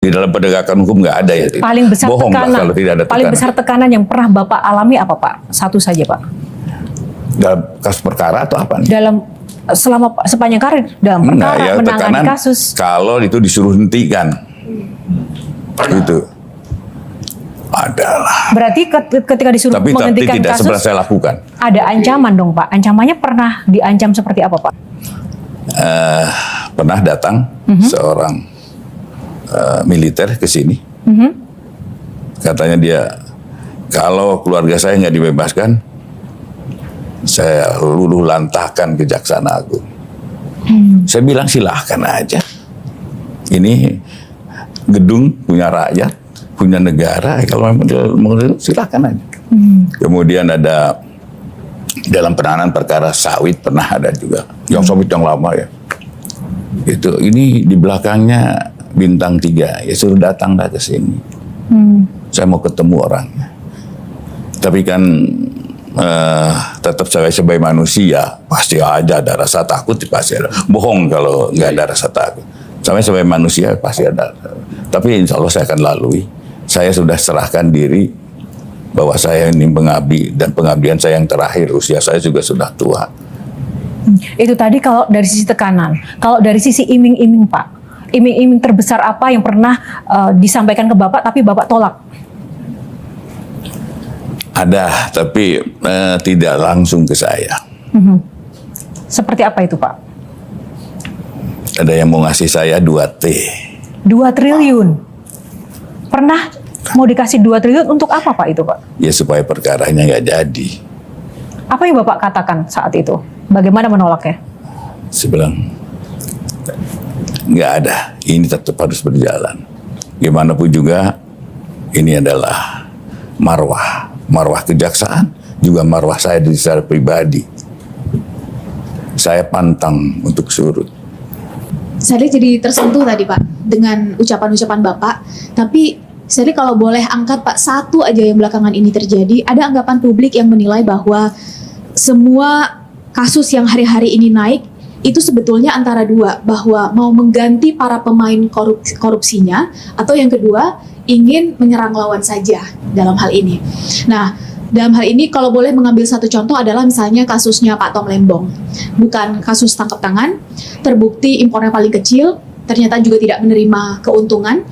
Di dalam penegakan hukum nggak ada ya. Paling besar Bohong tekanan, kalau tidak ada tekanan. paling besar tekanan yang pernah Bapak alami apa Pak? Satu saja Pak. Dalam kasus perkara atau apa? Dalam selama sepanjang karir dalam perkara ya, menangani kasus. Kalau itu disuruh hentikan, itu adalah. Berarti ketika disuruh menghentikan tidak kasus, sebenarnya saya lakukan. Ada ancaman dong Pak. Ancamannya pernah diancam seperti apa Pak? Pernah datang seorang militer ke sini, katanya dia kalau keluarga saya nggak dibebaskan, saya luluh lantahkan Kejaksaan Agung. Saya bilang silahkan aja. Ini gedung punya rakyat, punya negara. Kalau memang silahkan aja. Kemudian ada dalam penanganan perkara sawit pernah ada juga. Yang sawit yang lama ya. Ini di belakangnya bintang 3. Ya suruh datang dah ke sini. Saya mau ketemu orangnya. Tapi kan tetap saya sebagai manusia pasti ada rasa takut, pasti ada. Bohong kalau nggak ada rasa takut. Saya sebagai manusia pasti ada. Tapi insya Allah saya akan lalui. Saya sudah serahkan diri bahwa saya ini pengabdi dan pengabdian saya yang terakhir. Usia saya juga sudah tua. Itu tadi kalau dari sisi tekanan. Kalau dari sisi iming-iming Pak, iming-iming terbesar apa yang pernah disampaikan ke Bapak tapi Bapak tolak? Ada, tapi tidak langsung ke saya. Seperti apa itu Pak? Ada yang mau ngasih saya 2T. 2 triliun? Pernah mau dikasih 2 triliun untuk apa Pak itu Pak? Ya supaya perkaranya nggak jadi. Apa yang Bapak katakan saat itu? Bagaimana menolaknya? Saya bilang, nggak ada, ini tetap harus berjalan. Gimana pun juga, ini adalah marwah kejaksaan, juga marwah saya secara pribadi. Saya pantang untuk surut. Saya jadi tersentuh tadi Pak, dengan ucapan-ucapan Bapak, tapi saya kalau boleh angkat Pak, satu aja yang belakangan ini terjadi, ada anggapan publik yang menilai bahwa semua kasus yang hari-hari ini naik, itu sebetulnya antara dua, bahwa mau mengganti para pemain korupsinya, atau yang kedua, ingin menyerang lawan saja dalam hal ini. Nah, dalam hal ini kalau boleh mengambil satu contoh adalah misalnya kasusnya Pak Tom Lembong. Bukan kasus tangkap tangan, terbukti impornya paling kecil, ternyata juga tidak menerima keuntungan,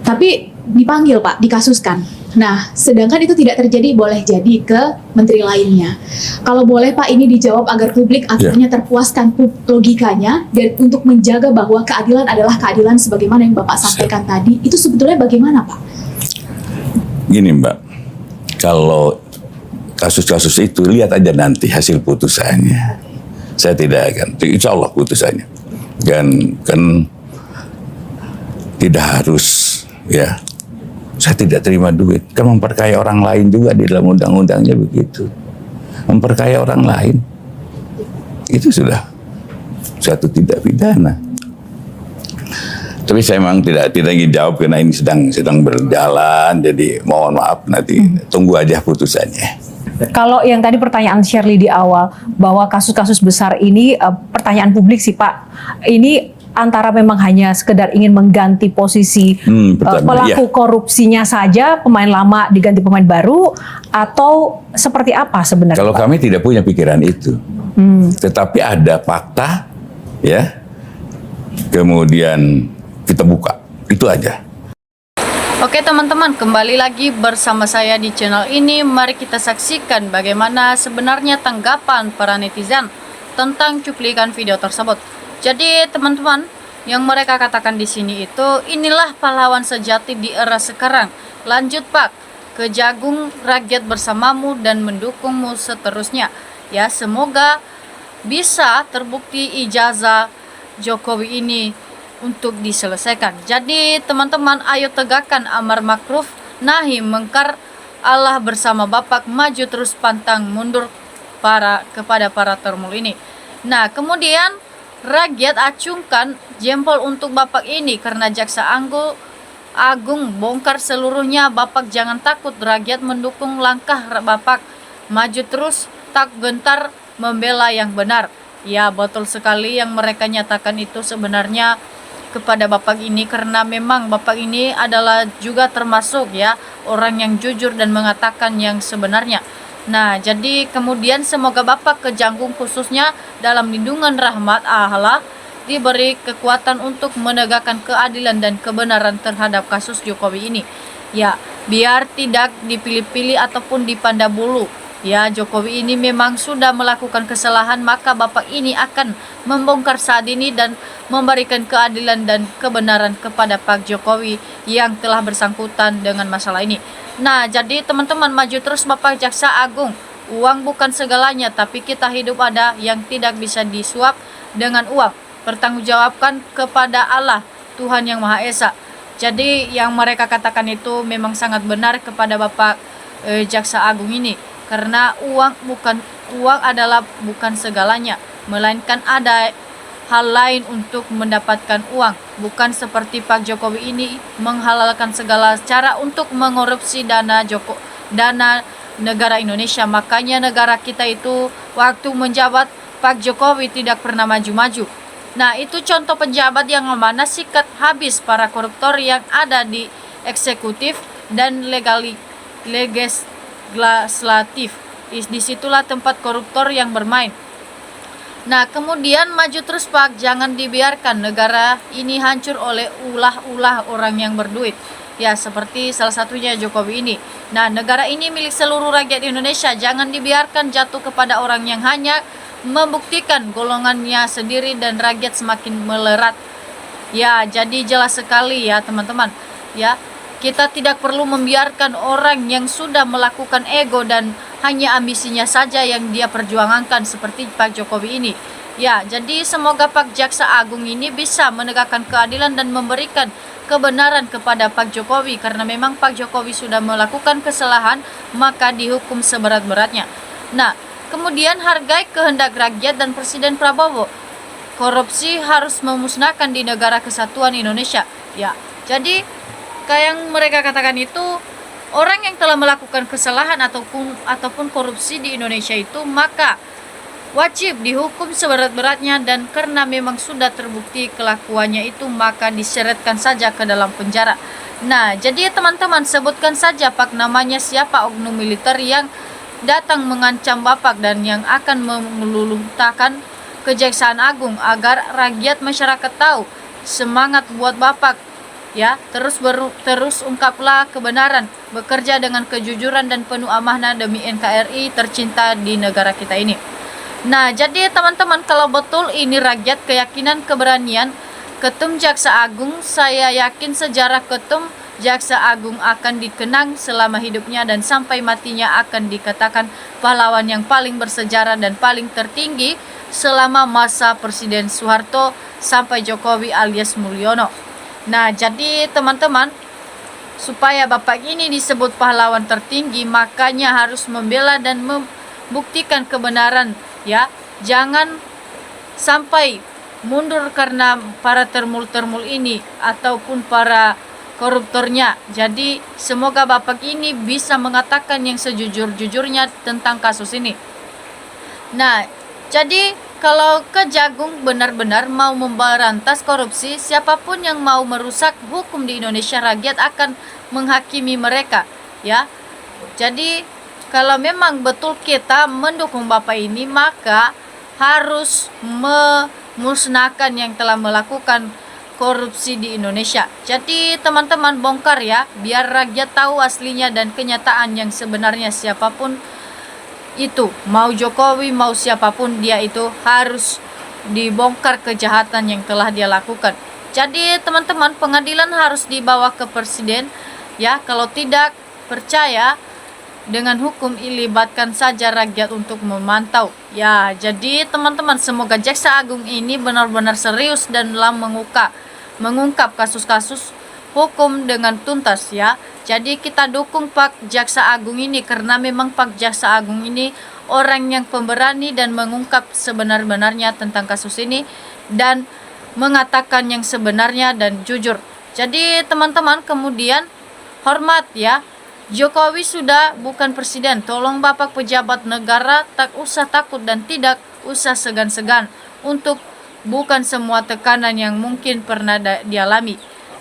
tapi dipanggil Pak, dikasuskan. Nah, sedangkan itu tidak terjadi, boleh jadi ke menteri lainnya. Kalau boleh Pak, ini dijawab agar publik akhirnya terpuaskan logikanya, dan untuk menjaga bahwa keadilan adalah keadilan sebagaimana yang Bapak sampaikan tadi, itu sebetulnya bagaimana Pak? Gini Mbak, kalau kasus-kasus itu lihat aja nanti hasil putusannya. Saya tidak akan, insya Allah putusannya. Dan kan tidak harus ya. Saya tidak terima duit. Kan memperkaya orang lain juga di dalam undang-undangnya begitu. Memperkaya orang lain itu sudah satu tindak pidana. Tapi saya memang tidak ingin jawab karena ini sedang berjalan. Jadi mohon maaf, nanti tunggu aja putusannya. Kalau yang tadi pertanyaan Shirley di awal bahwa kasus-kasus besar ini pertanyaan publik sih Pak, ini antara memang hanya sekedar ingin mengganti posisi pelaku korupsinya saja, pemain lama diganti pemain baru, atau seperti apa sebenarnya? Kalau Pak? Kami tidak punya pikiran itu, tetapi ada fakta, ya, kemudian kita buka, itu aja. Oke teman-teman, kembali lagi bersama saya di channel ini. Mari kita saksikan bagaimana sebenarnya tanggapan para netizen tentang cuplikan video tersebut. Jadi teman-teman, yang mereka katakan di sini itu, inilah pahlawan sejati di era sekarang. Lanjut Pak, Kejagung rakyat bersamamu dan mendukungmu seterusnya. Ya, semoga bisa terbukti ijazah Jokowi ini untuk diselesaikan. Jadi teman-teman, ayo tegakkan amar makruf nahi mungkar, Allah bersama Bapak, maju terus pantang mundur kepada para termul ini. Nah, kemudian rakyat acungkan jempol untuk Bapak ini karena Jaksa Agung bongkar seluruhnya. Bapak jangan takut, rakyat mendukung langkah Bapak, maju terus tak gentar membela yang benar. Ya, betul sekali yang mereka nyatakan itu sebenarnya kepada Bapak ini, karena memang Bapak ini adalah juga termasuk ya orang yang jujur dan mengatakan yang sebenarnya. Nah, jadi kemudian semoga Bapak Kejanggung khususnya dalam lindungan rahmat Allah diberi kekuatan untuk menegakkan keadilan dan kebenaran terhadap kasus Jokowi ini. Ya, biar tidak dipilih-pilih ataupun dipandang bulu. Ya, Jokowi ini memang sudah melakukan kesalahan, maka Bapak ini akan membongkar saat ini dan memberikan keadilan dan kebenaran kepada Pak Jokowi yang telah bersangkutan dengan masalah ini. Nah, jadi teman-teman, maju terus Bapak Jaksa Agung. Uang bukan segalanya, tapi kita hidup ada yang tidak bisa disuap dengan uang. Pertanggungjawabkan kepada Allah, Tuhan Yang Maha Esa. Jadi yang mereka katakan itu memang sangat benar kepada Bapak Jaksa Agung ini. Karena uang adalah bukan segalanya, melainkan ada hal lain untuk mendapatkan uang. Bukan seperti Pak Jokowi ini menghalalkan segala cara untuk mengorupsi dana negara Indonesia. Makanya negara kita itu waktu menjabat Pak Jokowi tidak pernah maju-maju. Nah, itu contoh pejabat yang mana sikat habis para koruptor yang ada di eksekutif dan legislatif. Disitulah tempat koruptor yang bermain. Nah, kemudian maju terus Pak, jangan dibiarkan negara ini hancur oleh ulah-ulah orang yang berduit. Ya, seperti salah satunya Jokowi ini. Nah, negara ini milik seluruh rakyat Indonesia, jangan dibiarkan jatuh kepada orang yang hanya membuktikan golongannya sendiri dan rakyat semakin melerat. Ya, jadi jelas sekali ya teman-teman. Ya, kita tidak perlu membiarkan orang yang sudah melakukan ego dan hanya ambisinya saja yang dia perjuangkan seperti Pak Jokowi ini. Ya, jadi semoga Pak Jaksa Agung ini bisa menegakkan keadilan dan memberikan kebenaran kepada Pak Jokowi, karena memang Pak Jokowi sudah melakukan kesalahan, maka dihukum seberat-beratnya. Nah, kemudian hargai kehendak rakyat dan Presiden Prabowo. Korupsi harus memusnahkan di negara kesatuan Indonesia. Ya, jadi kayak yang mereka katakan itu, orang yang telah melakukan kesalahan ataupun korupsi di Indonesia itu maka wajib dihukum seberat-beratnya, dan karena memang sudah terbukti kelakuannya itu maka diseretkan saja ke dalam penjara. Nah, jadi teman-teman, sebutkan saja Pak namanya siapa oknum militer yang datang mengancam Bapak dan yang akan meluluhkan Kejaksaan Agung agar rakyat masyarakat tahu semangat buat Bapak. Ya, terus ungkaplah kebenaran, bekerja dengan kejujuran dan penuh amanah demi NKRI tercinta di negara kita ini. Nah, jadi teman-teman, kalau betul ini rakyat, keyakinan, keberanian Ketum Jaksa Agung, saya yakin sejarah Ketum Jaksa Agung akan dikenang selama hidupnya dan sampai matinya akan dikatakan pahlawan yang paling bersejarah dan paling tertinggi selama masa Presiden Soeharto sampai Jokowi alias Mulyono. Nah, jadi teman-teman, supaya Bapak ini disebut pahlawan tertinggi, makanya harus membela dan membuktikan kebenaran, ya. Jangan sampai mundur karena para termul-termul ini ataupun para koruptornya. Jadi semoga Bapak ini bisa mengatakan yang sejujur-jujurnya tentang kasus ini. Nah, jadi kalau Kejagung benar-benar mau memberantas korupsi, siapapun yang mau merusak hukum di Indonesia, rakyat akan menghakimi mereka, ya. Jadi kalau memang betul kita mendukung Bapak ini, maka harus memusnahkan yang telah melakukan korupsi di Indonesia. Jadi teman-teman, bongkar ya, biar rakyat tahu aslinya dan kenyataan yang sebenarnya siapapun itu, mau Jokowi mau siapapun dia, itu harus dibongkar kejahatan yang telah dia lakukan. Jadi teman-teman, pengadilan harus dibawa ke presiden, ya. Kalau tidak percaya dengan hukum, libatkan saja rakyat untuk memantau, ya. Jadi teman-teman, semoga Jaksa Agung ini benar-benar serius dan dalam mengungkap kasus-kasus hukum dengan tuntas, ya. Jadi kita dukung Pak Jaksa Agung ini karena memang Pak Jaksa Agung ini orang yang pemberani dan mengungkap sebenar-benarnya tentang kasus ini dan mengatakan yang sebenarnya dan jujur. Jadi teman-teman, kemudian hormat ya. Jokowi sudah bukan presiden. Tolong Bapak pejabat negara tak usah takut dan tidak usah segan-segan untuk bukan semua tekanan yang mungkin pernah dialami.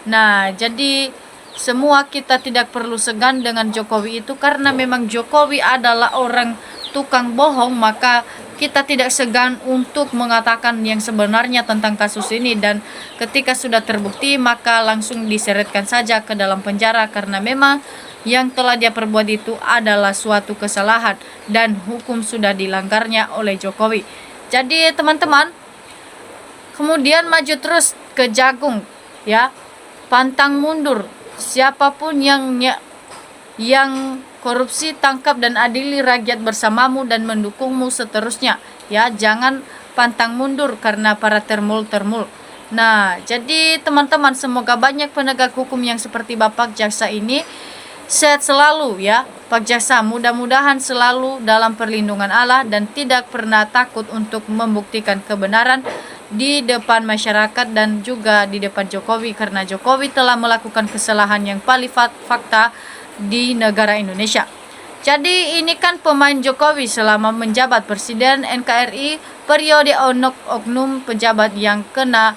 Nah, jadi semua kita tidak perlu segan dengan Jokowi itu, karena memang Jokowi adalah orang tukang bohong, maka kita tidak segan untuk mengatakan yang sebenarnya tentang kasus ini, dan ketika sudah terbukti maka langsung diseretkan saja ke dalam penjara, karena memang yang telah dia perbuat itu adalah suatu kesalahan dan hukum sudah dilanggarnya oleh Jokowi. Jadi teman-teman, kemudian maju terus ke jagung, ya, pantang mundur. Siapapun yang korupsi, tangkap dan adili rakyat bersamamu dan mendukungmu seterusnya, ya, jangan pantang mundur karena para termul. Nah, jadi teman-teman, semoga banyak penegak hukum yang seperti Bapak Jaksa ini sehat selalu, ya Pak Jaksa. Mudah-mudahan selalu dalam perlindungan Allah dan tidak pernah takut untuk membuktikan kebenaran di depan masyarakat dan juga di depan Jokowi, karena Jokowi telah melakukan kesalahan yang paling fakta di negara Indonesia. Jadi ini kan pemain Jokowi selama menjabat Presiden NKRI periode oknum pejabat yang kena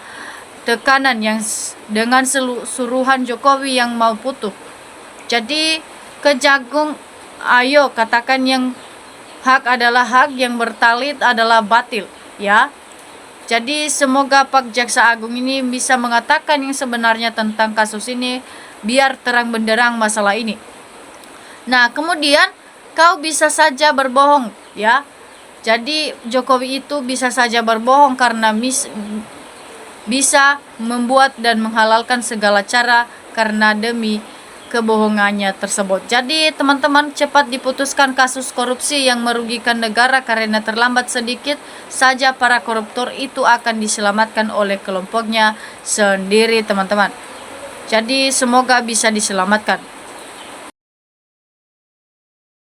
tekanan yang dengan suruhan Jokowi yang mau putus. Jadi ke jagung, ayo katakan yang hak adalah hak, yang bertalit adalah batil, ya. Jadi semoga Pak Jaksa Agung ini bisa mengatakan yang sebenarnya tentang kasus ini, biar terang benderang masalah ini. Nah, kemudian kau bisa saja berbohong, ya. Jadi Jokowi itu bisa saja berbohong karena bisa membuat dan menghalalkan segala cara karena demi kebohongannya tersebut. Jadi teman-teman, cepat diputuskan kasus korupsi yang merugikan negara, karena terlambat sedikit saja para koruptor itu akan diselamatkan oleh kelompoknya sendiri, teman-teman. Jadi semoga bisa diselamatkan.